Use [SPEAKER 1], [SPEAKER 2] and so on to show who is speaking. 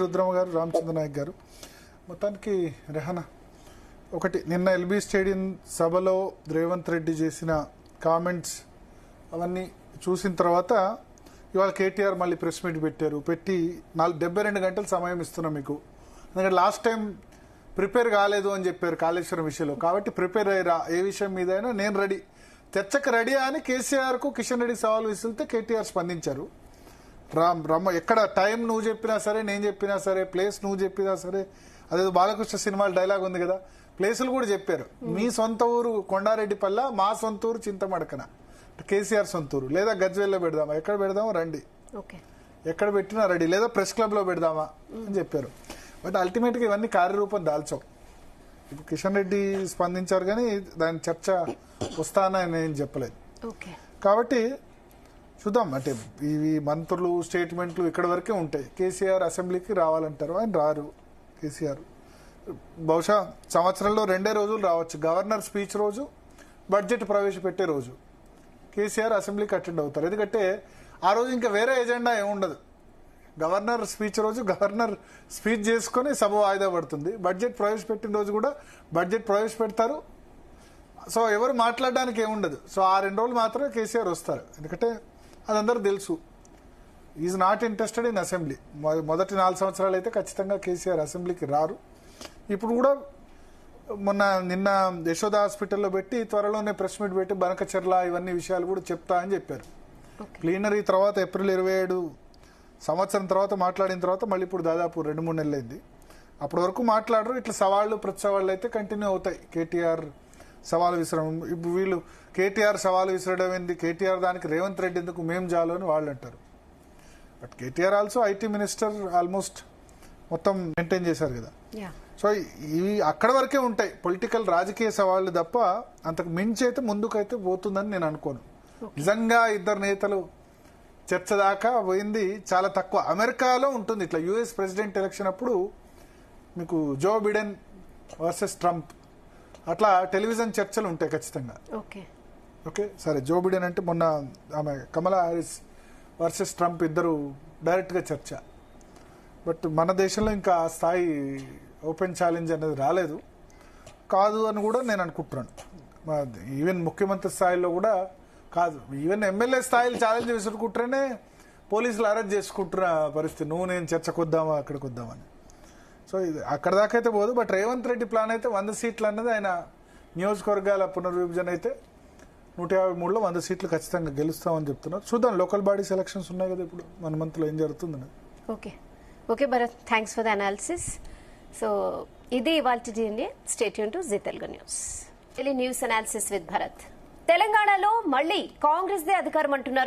[SPEAKER 1] రుద్రమ గారు, రామచంద్ర నాయక్ గారు, మొత్తానికి రెహనా ఒకటి నిన్న ఎల్బీ స్టేడియం సభలో రేవంత్ రెడ్డి చేసిన కామెంట్స్ అవన్నీ చూసిన తర్వాత ఇవాళ కేటీఆర్ మళ్ళీ ప్రెస్ మీట్ పెట్టి 72 గంటలు సమయం ఇస్తున్నాం మీకు, ఎందుకంటే లాస్ట్ టైం ప్రిపేర్ కాలేదు అని చెప్పారు కాళేశ్వరం విషయంలో, కాబట్టి ప్రిపేర్ అయ్యారా ఏ విషయం మీదైనా నేను రెడీ, చర్చకు రెడీ అని కేసీఆర్కు కిషన్ రెడ్డి సవాల్ విసిరితే కేటీఆర్ స్పందించారు. రమ్మ ఎక్కడ టైం నువ్వు చెప్పినా సరే, నేను చెప్పినా సరే, ప్లేస్ నువ్వు చెప్పినా సరే, అదేదో బాలకృష్ణ సినిమాలో డైలాగ్ ఉంది కదా, ప్లేసులు కూడా చెప్పారు. మీ సొంత ఊరు కొండారెడ్డిపల్ల, మా సొంత ఊరు చింతమడకన, కేసీఆర్ సొంత ఊరు, లేదా గజ్వేల్లో పెడదామా, ఎక్కడ పెడదామా రండి, ఎక్కడ పెట్టినా రెడీ, లేదా ప్రెస్ క్లబ్ లో పెడదామా అని చెప్పారు. బట్ అల్టిమేట్ గా ఇవన్నీ కార్యరూపం దాల్చాం. ఇప్పుడు కిషన్ రెడ్డి స్పందించారు కానీ దాని చర్చ వస్తానని నేను చెప్పలేదు. కాబట్టి చూద్దాం, అంటే ఇవి మంత్రులు స్టేట్మెంట్లు ఇక్కడ వరకే ఉంటాయి. కేసీఆర్ అసెంబ్లీకి రావాలంటారు, ఆయన రారు. కేసీఆర్ బహుశా సంవత్సరంలో 2 రోజులు రావచ్చు, గవర్నర్ స్పీచ్ రోజు, బడ్జెట్ ప్రవేశపెట్టే రోజు. కేసీఆర్ అసెంబ్లీకి అటెండ్ అవుతారు, ఎందుకంటే ఆ రోజు ఇంకా వేరే ఎజెండా ఏముండదు. గవర్నర్ స్పీచ్ రోజు గవర్నర్ స్పీచ్ చేసుకుని సభ వాయిదా పడుతుంది, బడ్జెట్ ప్రవేశపెట్టిన రోజు కూడా బడ్జెట్ ప్రవేశపెడతారు. సో ఎవరు మాట్లాడడానికి ఏముండదు. సో ఆ 2 రోజులు మాత్రమే కేసీఆర్ వస్తారు, ఎందుకంటే అది అందరూ తెలుసు, is not interested in assembly. మొదటి 4 సంవత్సరాలు అయితే ఖచ్చితంగా కేసీఆర్ అసెంబ్లీకి రారు. ఇప్పుడు కూడా నిన్న యశోద హాస్పిటల్లో పెట్టి త్వరలోనే ప్రెస్ మీట్ పెట్టి బనకచెర్ల ఇవన్నీ విషయాలు కూడా చెప్తా అని చెప్పారు. ప్లీనరీ తర్వాత ఏప్రిల్ 27 సంవత్సరం తర్వాత మాట్లాడిన తర్వాత మళ్ళీ ఇప్పుడు దాదాపు 2-3 నెలలు అయింది. అప్పటి వరకు మాట్లాడరు. ఇట్లా సవాళ్లు ప్రతి సవాళ్ళు అయితే కంటిన్యూ అవుతాయి. కేటీఆర్ సవాలు విసరడం, ఇప్పుడు వీళ్ళు కేటీఆర్ సవాలు విసరడం ఏంది, కేటీఆర్ దానికి రేవంత్ రెడ్డి ఎందుకు మేం చాలు అని వాళ్ళు అంటారు. But KTR also IT minister almost మొత్తం మెయింటైన్ చేశారు కదా. సో ఇవి అక్కడ వరకే ఉంటాయి పొలిటికల్ రాజకీయ సవాళ్లు తప్ప అంతకు మించి అయితే ముందుకైతే పోతుందని నేను అనుకోను. నిజంగా ఇద్దరు నేతలు చర్చ దాకా పోయింది చాలా తక్కువ. అమెరికాలో ఉంటుంది ఇట్లా, యుఎస్ ప్రెసిడెంట్ ఎలక్షన్ అప్పుడు మీకు జో బిడెన్ వర్సెస్ ట్రంప్ అట్లా టెలివిజన్ చర్చలు ఉంటాయి ఖచ్చితంగా. ఓకే సరే, జో బిడెన్ అంటే మొన్న ఆమె కమలా హారిస్ వర్సెస్ ట్రంప్ ఇద్దరు డైరెక్ట్గా చర్చ. బట్ మన దేశంలో ఇంకా ఆ స్థాయి ఓపెన్ ఛాలెంజ్ అనేది రాలేదు, కాదు అని కూడా నేను అనుకుంటున్నాను. ఈవెన్ ముఖ్యమంత్రి స్థాయిలో కూడా కాదు, ఈవెన్ ఎమ్మెల్యే స్థాయిలో ఛాలెంజ్ విసురుకుంటేనే పోలీసులు అరెస్ట్ చేసుకుంటున్న పరిస్థితి, నువ్వు నేను చర్చకు వద్దామా అక్కడికి వద్దామని. సో ఇది అక్కడ దాకా అయితే పోదు. బట్ రేవంత్ రెడ్డి ప్లాన్ అయితే 100 సీట్లు అన్నది, ఆయన నియోజకవర్గాల పునర్విభజన అయితే 153లో 100 సీట్లు ఖచ్చితంగా గెలుస్తామని చెప్తున్నారు. చూద్దాం, లోకల్ బాడీస్ ఎలక్షన్స్ ఉన్నాయి కదా ఇప్పుడు, మన మంత్లో ఏం జరుగుతుందని.
[SPEAKER 2] Okay Bharat, thanks for the analysis. So ఇది ఇవాళ stay tune to Zee Telugu news. News analysis with Bharat. తెలంగాణలో మళ్లీ కాంగ్రెస్ దే అధికారం అంటున్నారు.